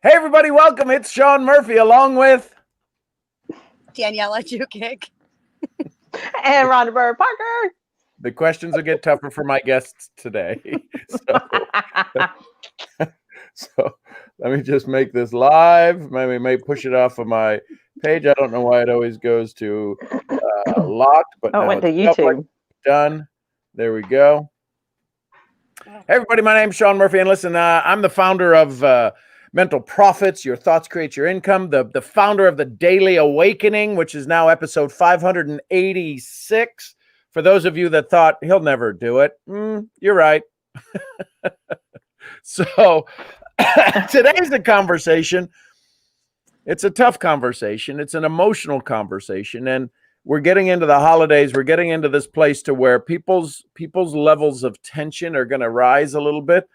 Hey, everybody, welcome. It's Sean Murphy along with Daniela Jukic. And Rhonda Bird Parker. The questions will get tougher for my guests today. So let me just make this live. Maybe may push it off of my page. I don't know why it always goes to locked, but it went to YouTube. Done. There we go. Hey, everybody, my name's Sean Murphy, and listen, I'm the founder of Mental Profits, Your Thoughts Create Your Income, the founder of the Daily Awakening, which is now episode 586. For those of you that thought he'll never do it, you're right. So today's a conversation. It's a tough conversation. It's an emotional conversation, and we're getting into the holidays. We're getting into this place to where people's levels of tension are going to rise a little bit.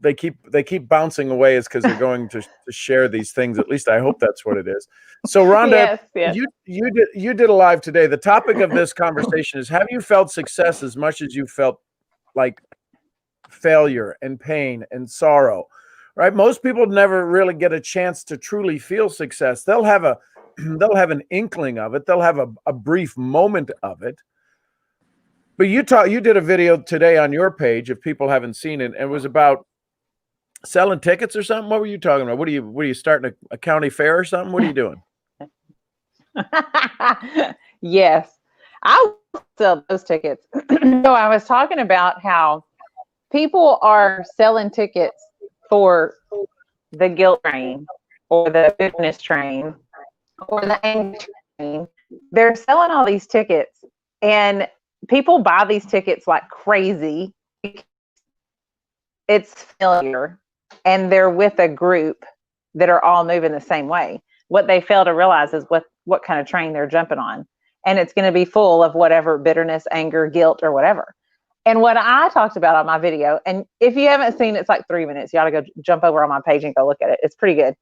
They keep bouncing away is because they're going to share these things. At least I hope that's what it is. So Rhonda, yes. you did a live today. The topic of this conversation is: have you felt success as much as you felt like failure and pain and sorrow? Right? Most people never really get a chance to truly feel success. They'll have an inkling of it. They'll have a brief moment of it. But you did a video today on your page, if people haven't seen it, and it was about selling tickets or something. What were you talking about? What are you starting a county fair or something? What are you doing? Yes, I sell those tickets. So I was talking about how people are selling tickets for the guilt train or the bitterness train or the anger train. They're selling all these tickets, and people buy these tickets like crazy. It's failure, and they're with a group that are all moving the same way. What they fail to realize is what kind of train they're jumping on, and it's going to be full of whatever bitterness, anger, guilt, or whatever. And what I talked about on my video, and if you haven't seen it, it's like 3 minutes. You ought to go jump over on my page and go look at it. It's pretty good.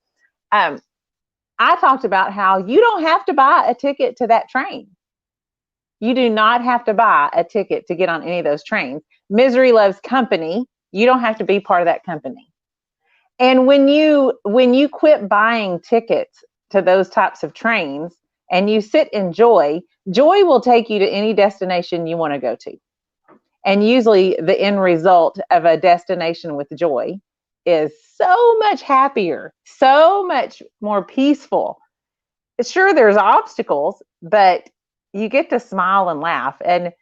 I talked about how you don't have to buy a ticket to that train. You do not have to buy a ticket to get on any of those trains. Misery loves company. You don't have to be part of that company. And when you quit buying tickets to those types of trains and you sit in joy will take you to any destination you want to go to. And usually the end result of a destination with joy is so much happier, so much more peaceful. Sure, there's obstacles, but you get to smile and laugh. And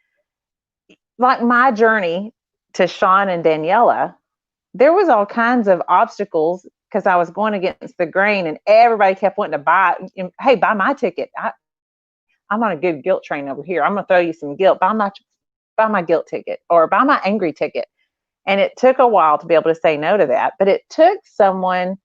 like my journey to Sean and Daniela, there was all kinds of obstacles because I was going against the grain, and everybody kept wanting to buy. Hey, buy my ticket. I'm on a good guilt train over here. I'm going to throw you some guilt. Buy my guilt ticket or buy my angry ticket. And it took a while to be able to say no to that, but it took someone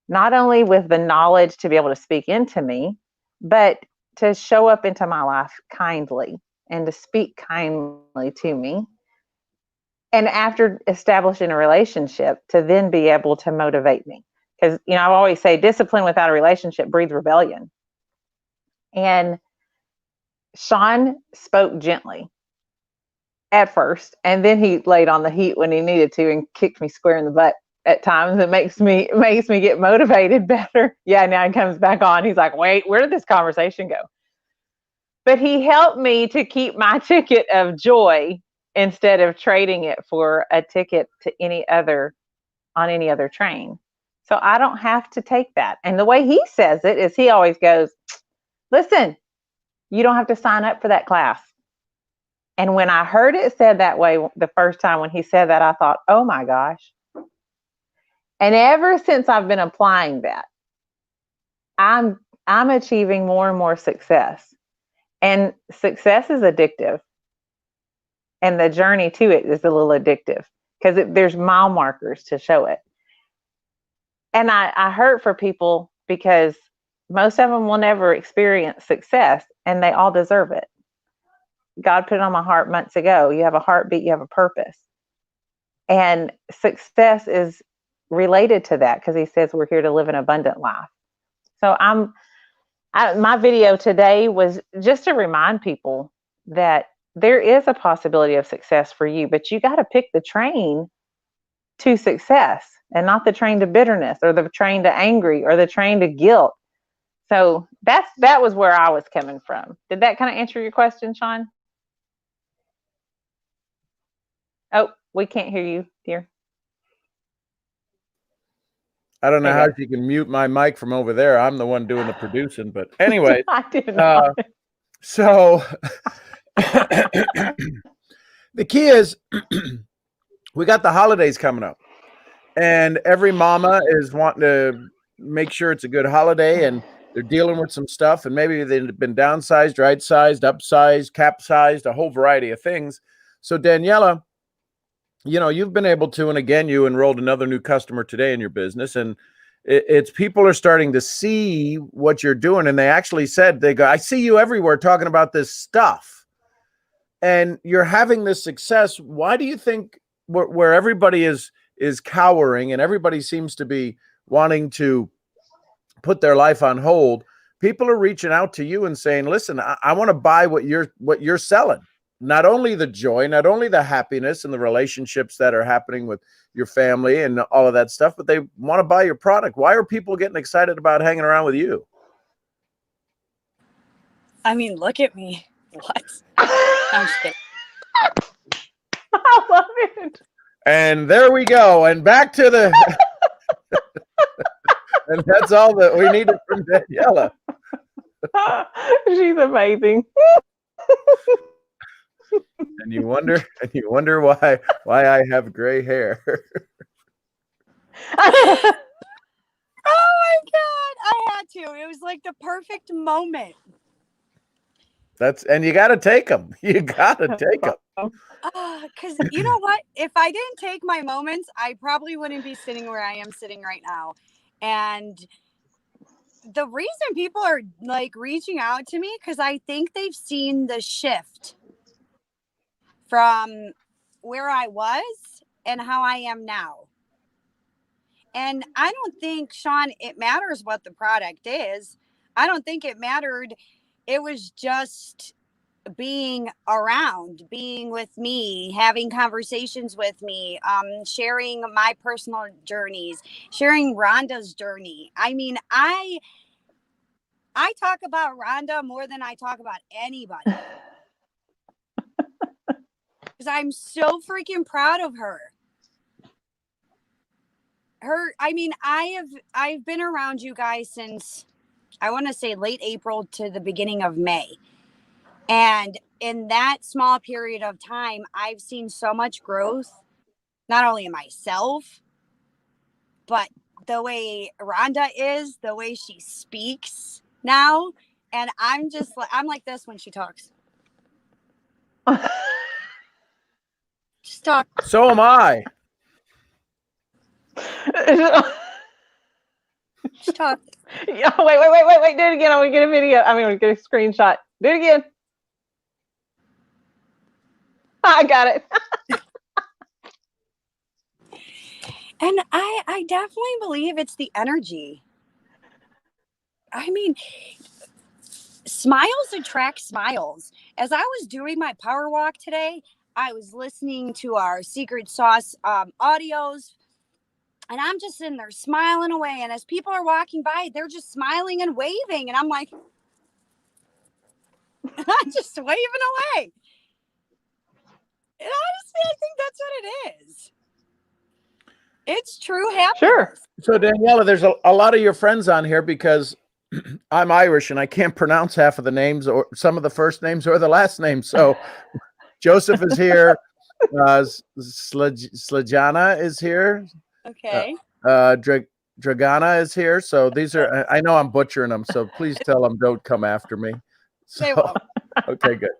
not only with the knowledge to be able to speak into me, but to show up into my life kindly and to speak kindly to me. And after establishing a relationship, to then be able to motivate me. Because, I always say discipline without a relationship breeds rebellion. And Sean spoke gently at first, and then he laid on the heat when he needed to and kicked me square in the butt at times. It makes me get motivated better. Yeah, now he comes back on. He's like, wait, where did this conversation go? But he helped me to keep my ticket of joy instead of trading it for a ticket to any other train. So I don't have to take that. And the way he says it is he always goes, listen, you don't have to sign up for that class. And when I heard it said that way the first time when he said that, I thought, oh my gosh. And ever since I've been applying that, I'm achieving more and more success. And success is addictive. And the journey to it is a little addictive because there's mile markers to show it. And I hurt for people because most of them will never experience success, and they all deserve it. God put it on my heart months ago. You have a heartbeat, you have a purpose. And success is related to that because he says we're here to live an abundant life. So my video today was just to remind people that there is a possibility of success for you, but you got to pick the train to success and not the train to bitterness or the train to angry or the train to guilt. So that was where I was coming from. Did that kind of answer your question, Sean? Oh, we can't hear you, dear. I don't know how you can mute my mic from over there. I'm the one doing the producing, but anyway. I did not. So the key is we got the holidays coming up, and every mama is wanting to make sure it's a good holiday, and they're dealing with some stuff, and maybe they've been downsized, right-sized, upsized, capsized, a whole variety of things. So Daniela, you know, you've been able to, and again, you enrolled another new customer today in your business, and it's people are starting to see what you're doing, and they actually said, they go, I see you everywhere talking about this stuff, and you're having this success. Why do you think where everybody is cowering and everybody seems to be wanting to put their life on hold, people are reaching out to you and saying, listen, I want to buy what you're selling. Not only the joy, not only the happiness and the relationships that are happening with your family and all of that stuff, but they want to buy your product. Why are people getting excited about hanging around with you? I mean, look at me. What? I'm just kidding. I love it. And there we go. And back to the and that's all that we needed from Daniela. She's amazing. And you wonder why I have gray hair. Oh my God. I had to. It was like the perfect moment. And you got to take them. You got to take them. Because you know what? If I didn't take my moments, I probably wouldn't be sitting where I am sitting right now. And the reason people are like reaching out to me, because I think they've seen the shift from where I was and how I am now. And I don't think, Sean, it matters what the product is. I don't think it mattered. It was just being around, being with me, having conversations with me, sharing my personal journeys, sharing Rhonda's journey. I mean, I talk about Rhonda more than I talk about anybody. Because I'm so freaking proud of her. I mean, I've been around you guys since, I want to say, late April to the beginning of May. And in that small period of time, I've seen so much growth, not only in myself, but the way Rhonda is, the way she speaks now. And I'm like this when she talks. Just talk. So am I. Just talk. Yeah, wait. Do it again. I'm going to get a video. I'm going to get a screenshot. Do it again. I got it. And I definitely believe it's the energy. I mean, smiles attract smiles. As I was doing my power walk today, I was listening to our secret sauce audios, and I'm just sitting there smiling away. And as people are walking by, they're just smiling and waving. And I'm like, I'm just waving away. And honestly, I think that's what it is. It's true happiness. Sure. So Daniela, there's a lot of your friends on here because I'm Irish and I can't pronounce half of the names or some of the first names or the last names. So Joseph is here. Slajana is here. Okay. Dragana is here. So these are, I know I'm butchering them. So please tell them don't come after me. They won't. Okay, good.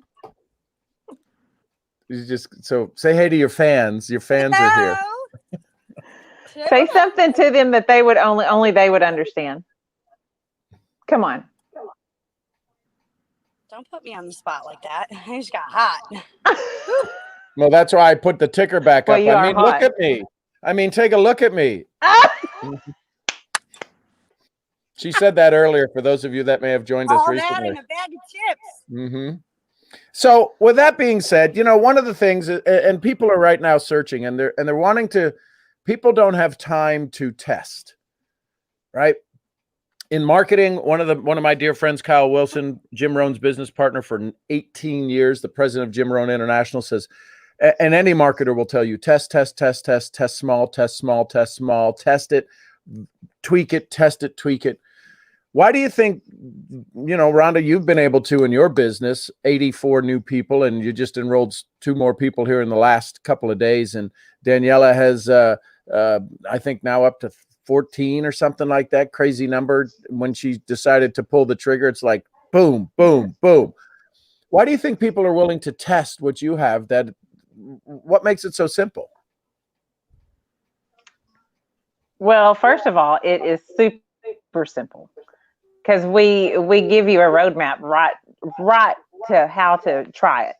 So say hey to your fans. Your fans are here. Say something to them that they would only they would understand. Come on. Don't put me on the spot like that. I just got hot. Well, that's why I put the ticker back up. I mean, look at me. I mean, take a look at me. She said that earlier for those of you that may have joined us recently. All that in a bag of chips. Mm-hmm. So with that being said, you know, one of the things, and people are right now searching and they're wanting to people don't have time to test, right? In marketing, one of my dear friends, Kyle Wilson, Jim Rohn's business partner for 18 years, the president of Jim Rohn International, says, and any marketer will tell you, test small, test it, tweak it, test it, tweak it. Why do you think, Rhonda, you've been able to, in your business, 84 new people, and you just enrolled 2 more people here in the last couple of days, and Daniela has, I think now up to 14 or something like that, crazy number. When she decided to pull the trigger, it's like, boom, boom, boom. Why do you think people are willing to test what you have? What makes it so simple? Well, first of all, it is super simple, because we give you a roadmap right to how to try it.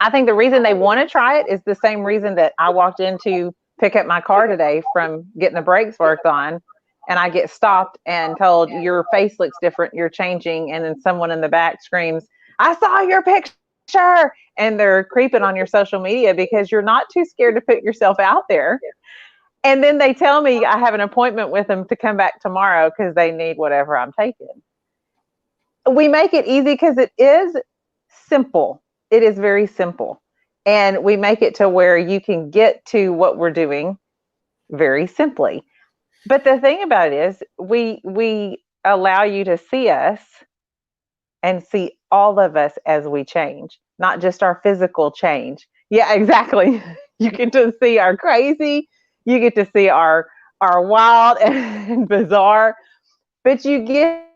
I think the reason they want to try it is the same reason that I walked in to pick up my car today from getting the brakes worked on, and I get stopped and told, your face looks different, you're changing, and then someone in the back screams, I saw your picture, and they're creeping on your social media because you're not too scared to put yourself out there. And then they tell me I have an appointment with them to come back tomorrow because they need whatever I'm taking. We make it easy because it is simple. It is very simple. And we make it to where you can get to what we're doing very simply. But the thing about it is we allow you to see us and see all of us as we change, not just our physical change. Yeah, exactly. You get to see our crazy, you get to see our wild and bizarre, but you get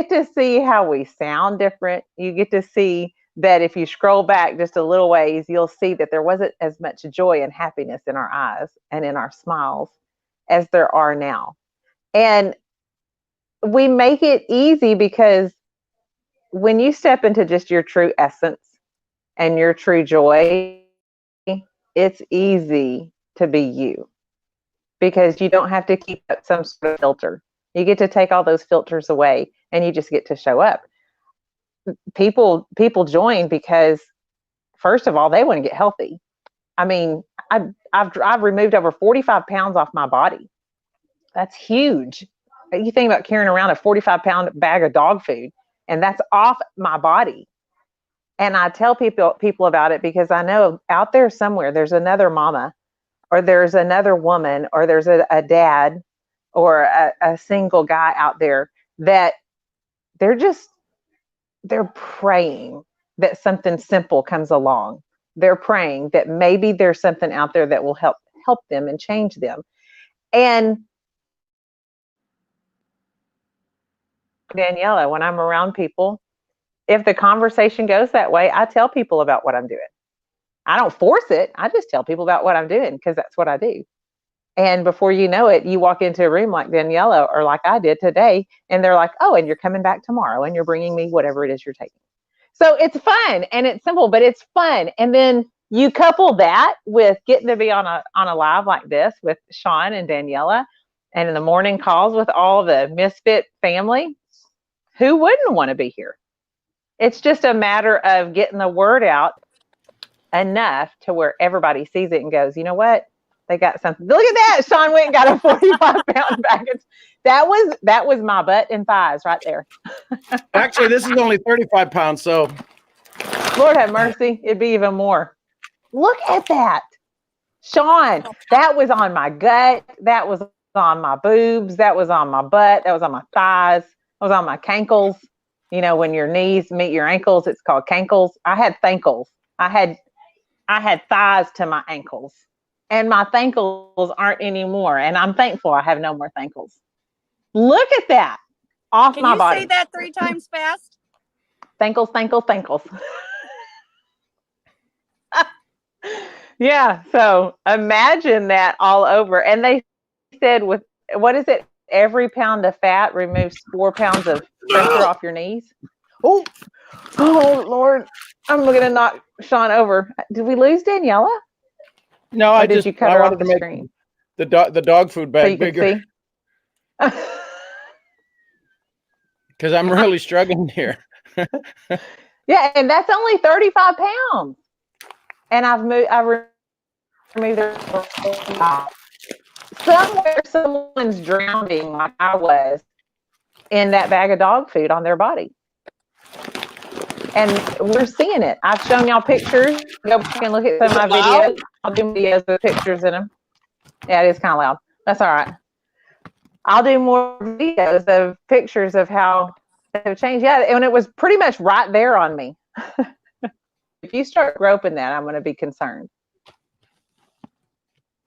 to see how we sound different. You get to see that if you scroll back just a little ways, you'll see that there wasn't as much joy and happiness in our eyes and in our smiles as there are now. And we make it easy because when you step into just your true essence and your true joy, it's easy to be you, because you don't have to keep up some sort of filter. You get to take all those filters away and you just get to show up. People join because, first of all, they want to get healthy. I mean, I've removed over 45 pounds off my body. That's huge. You think about carrying around a 45-pound bag of dog food, and that's off my body. And I tell people about it because I know out there somewhere there's another mama, or there's another woman, or there's a dad, or a single guy out there that they're praying that something simple comes along. They're praying that maybe there's something out there that will help them and change them. And Daniela, when I'm around people, if the conversation goes that way, I tell people about what I'm doing. I don't force it. I just tell people about what I'm doing because that's what I do. And before you know it, you walk into a room like Daniela or like I did today, and they're like, oh, and you're coming back tomorrow and you're bringing me whatever it is you're taking. So it's fun and it's simple, but it's fun. And then you couple that with getting to be on a live like this with Sean and Daniela, and in the morning calls with all the Misfit family. Who wouldn't want to be here? It's just a matter of getting the word out enough to where everybody sees it and goes, you know what? They got something. Look at that. Sean went and got a 45-pound bag. That was my butt and thighs right there. Actually, this is only 35 pounds. So Lord have mercy. It'd be even more. Look at that. Sean, that was on my gut. That was on my boobs. That was on my butt. That was on my thighs. That was on my cankles. You know, when your knees meet your ankles, it's called cankles. I had thankles. I had thighs to my ankles. And my thankles aren't anymore. And I'm thankful I have no more thankles. Look at that. Off my body. Can you say that 3 times fast? Thankles, thankles, thankles. Yeah. So imagine that all over. And they said with, what is it? Every pound of fat removes 4 pounds of pressure off your knees. Oh, Lord. I'm going to knock Sean over. Did we lose Daniela? No, I wanted to make screen? the dog food bag So you bigger. Because I'm really struggling here. Yeah, and that's only 35 pounds. And I've removed somewhere someone's drowning like I was in that bag of dog food on their body. And we're seeing it. I've shown y'all pictures. Go back and look at some of my videos. I'll do videos with pictures in them. Yeah, it is kind of loud. That's all right. I'll do more videos of pictures of how it have changed. Yeah, and it was pretty much right there on me. If you start groping that, I'm going to be concerned.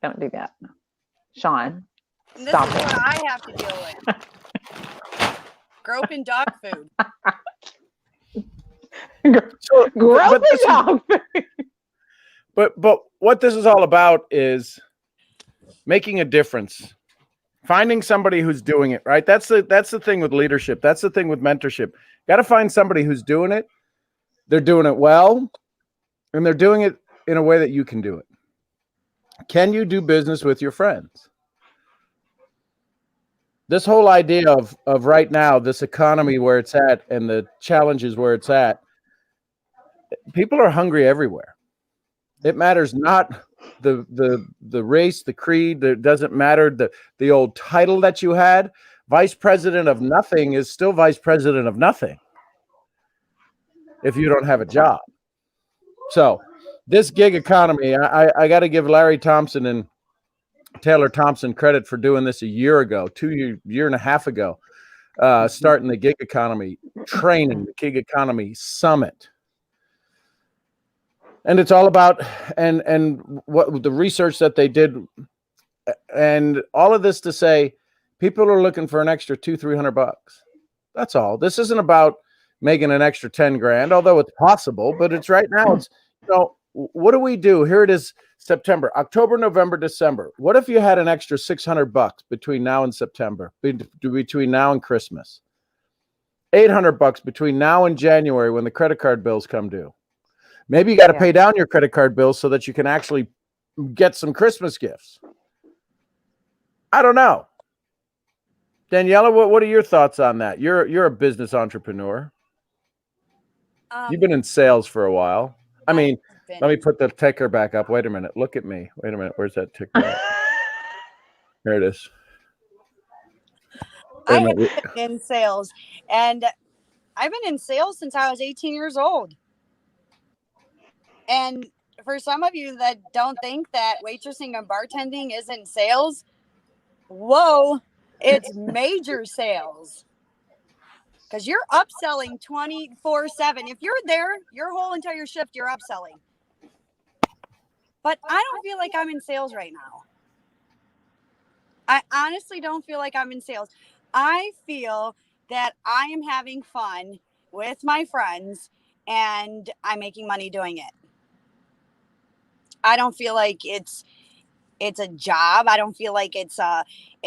Don't do that. Sean, stop This is it. what I have to deal with. Groping dog food. So, Groping this is- dog food. But what this is all about is making a difference. Finding somebody who's doing it, right? That's the thing with leadership. That's the thing with mentorship. Got to find somebody who's doing it. They're doing it well, and they're doing it in a way that you can do it. Can you do business with your friends? This whole idea of right now, this economy where it's at and the challenges where it's at, people are hungry everywhere. It matters not the race, the creed. It doesn't matter the old title that you had. Vice president of nothing is still vice president of nothing if you don't have a job. So this gig economy, I got to give Larry Thompson and Taylor Thompson credit for doing this a year ago, year and a half ago, starting the gig economy training, the gig economy summit. And it's all about and what the research that they did, and all of this to say, people are looking for an extra $200-300. That's all. This isn't about making an extra 10 grand, although it's possible. But it's right now. It's what do we do? Here it is, September, October, November, December. What if you had an extra $600 between now and September, between now and Christmas? $800 between now and January when the credit card bills come due. Maybe you got to pay down your credit card bills so that you can actually get some Christmas gifts. I don't know. Daniela, what are your thoughts on that? You're a business entrepreneur. You've been in sales for a while. I mean, let me put the ticker back up. Wait a minute. Look at me. Wait a minute. Where's that ticker at? Here it is. I have been in sales, and I've been in sales since I was 18 years old. And for some of you that don't think that waitressing and bartending isn't sales, whoa, it's major sales. Because you're upselling 24/7. If you're there, your whole entire shift, you're upselling. But I don't feel like I'm in sales right now. I honestly don't feel like I'm in sales. I feel that I am having fun with my friends and I'm making money doing it. I don't feel like it's a job. I don't feel like it's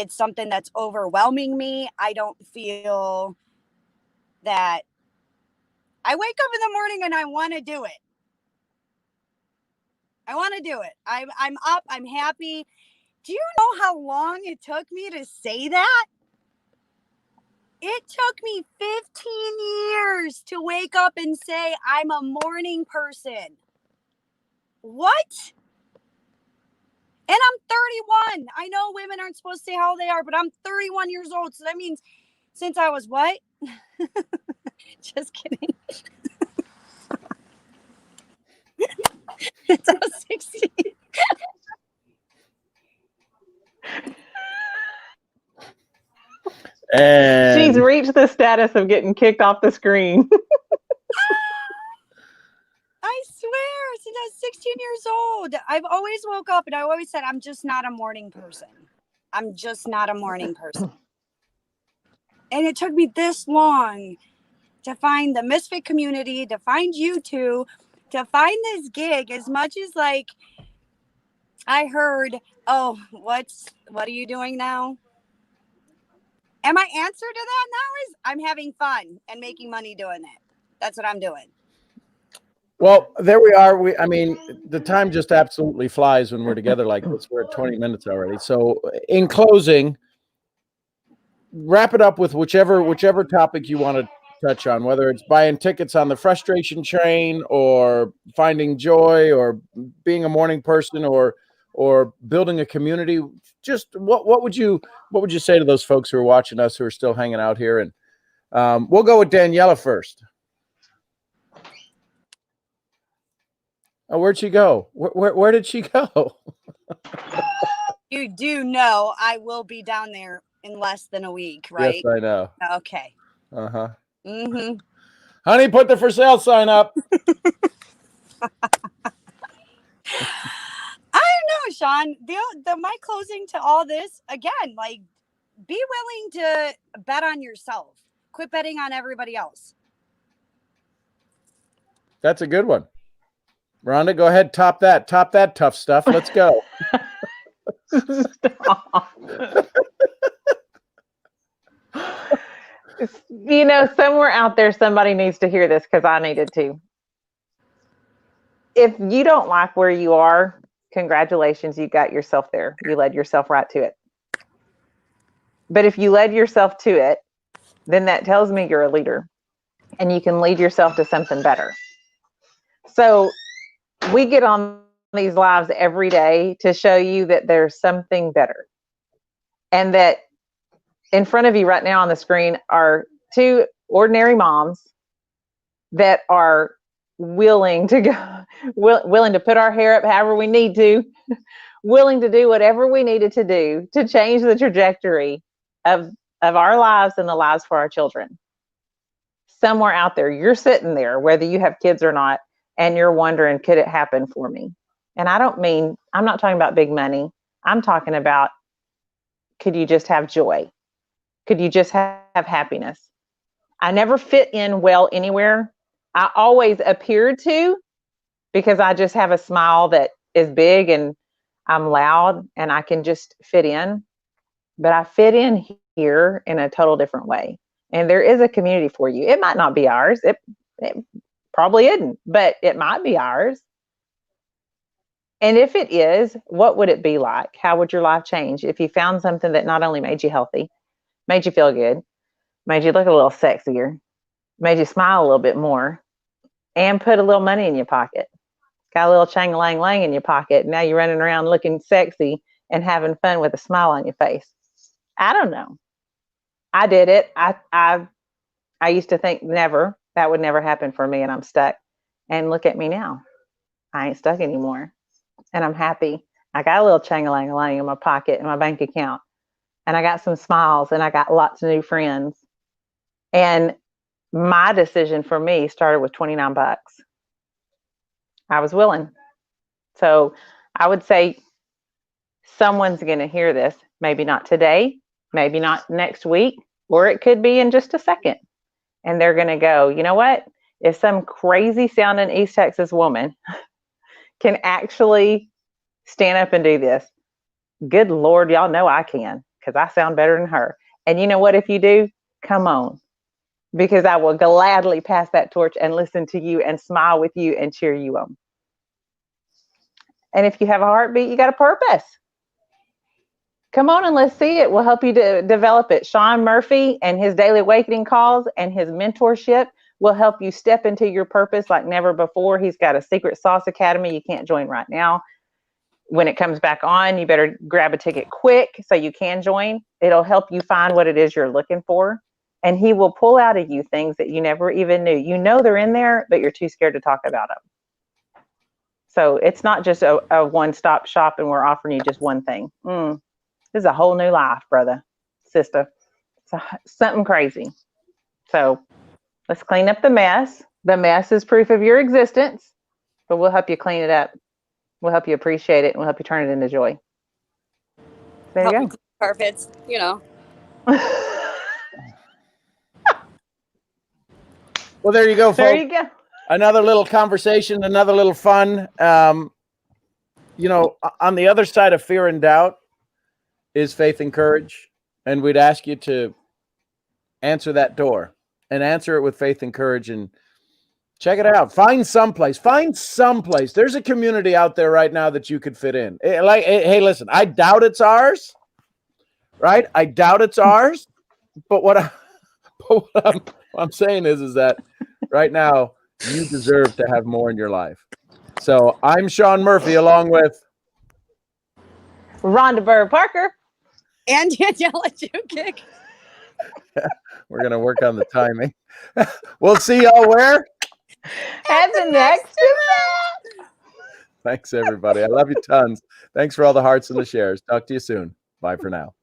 something that's overwhelming me. I don't feel that I wake up in the morning and I want to do it. I want to do it. I'm up. I'm happy. Do you know how long it took me to say that? It took me 15 years to wake up and say I'm a morning person. What? And I'm 31. I know women aren't supposed to say how they are, but I'm 31 years old. So that means since I was what? Just kidding. Since I was 16. And she's reached the status of getting kicked off the screen. I swear, since I was 16 years old, I've always woke up and I always said, I'm just not a morning person. I'm just not a morning person. And it took me this long to find the misfit community, to find you two, to find this gig. As much as like I heard, oh, what are you doing now? And my answer to that now is I'm having fun and making money doing it. That's what I'm doing. Well, there we are. I mean, the time just absolutely flies when we're together like this. We're at 20 minutes already. So in closing, wrap it up with whichever topic you want to touch on, whether it's buying tickets on the frustration train or finding joy or being a morning person or or building a community? Just what would you say to those folks who are watching us, who are still hanging out here? And we'll go with Daniela first. Oh, where'd she go? Where did she go? You do know I will be down there in less than a week, right? Yes, I know. Okay. Uh-huh. Mm-hmm. Honey, put the for sale sign up. I don't know, Sean. My closing to all this, again, like, be willing to bet on yourself. Quit betting on everybody else. That's a good one. Rhonda, go ahead, top that tough stuff. Let's go. You know, somewhere out there, somebody needs to hear this, because I needed to. If you don't like where you are, congratulations, you got yourself there. You led yourself right to it. But if you led yourself to it, then that tells me you're a leader, and you can lead yourself to something better. So we get on these lives every day to show you that there's something better, and that in front of you right now on the screen are two ordinary moms that are willing to go, willing to put our hair up however we need to, willing to do whatever we needed to do to change the trajectory of our lives and the lives for our children. Somewhere out there, you're sitting there, whether you have kids or not, and you're wondering, could it happen for me? And I'm not talking about big money. I'm talking about, could you just have joy? Could you just have happiness? I never fit in well anywhere. I always appeared to, because I just have a smile that is big and I'm loud and I can just fit in. But I fit in here in a total different way. And there is a community for you. It might not be ours. It probably isn't, but it might be ours. And if it is, what would it be like? How would your life change if you found something that not only made you healthy, made you feel good, made you look a little sexier, made you smile a little bit more, and put a little money in your pocket? Got a little chang-a-lang-lang in your pocket. Now you're running around looking sexy and having fun with a smile on your face. I don't know. I did it. I used to think that would never happen for me, and I'm stuck. And look at me now. I ain't stuck anymore. And I'm happy. I got a little chang-a-lang-a-lang in my pocket, in my bank account. And I got some smiles, and I got lots of new friends. And my decision for me started with $29. I was willing. So I would say someone's going to hear this, maybe not today, maybe not next week, or it could be in just a second. And they're going to go, you know what? If some crazy sounding East Texas woman can actually stand up and do this, good Lord, y'all know I can, because I sound better than her. And you know what? If you do, come on, because I will gladly pass that torch and listen to you and smile with you and cheer you on. And if you have a heartbeat, you got a purpose. Come on and let's see it. We'll help you to develop it. Sean Murphy and his Daily Awakening calls and his mentorship will help you step into your purpose like never before. He's got a secret sauce academy you can't join right now. When it comes back on, you better grab a ticket quick so you can join. It'll help you find what it is you're looking for. And he will pull out of you things that you never even knew. You know they're in there, but you're too scared to talk about them. So it's not just a one-stop shop and we're offering you just one thing. This is a whole new life, brother, sister. It's something crazy. So let's clean up the mess. The mess is proof of your existence, but we'll help you clean it up. We'll help you appreciate it, and we'll help you turn it into joy. There you go. Carpets, you know. Well, there you go, folks. There you go. Another little conversation, another little fun. You know, on the other side of fear and doubt is faith and courage. And we'd ask you to answer that door and answer it with faith and courage and check it out. Find someplace. There's a community out there right now that you could fit in. Hey, listen, I doubt it's ours, right? I doubt it's ours. But what I'm saying is that right now you deserve to have more in your life. So I'm Sean Murphy along with Rhonda Bird Parker. And Daniela Jukic. We're going to work on the timing. We'll see y'all where? At the next event. Thanks, everybody. I love you tons. Thanks for all the hearts and the shares. Talk to you soon. Bye for now.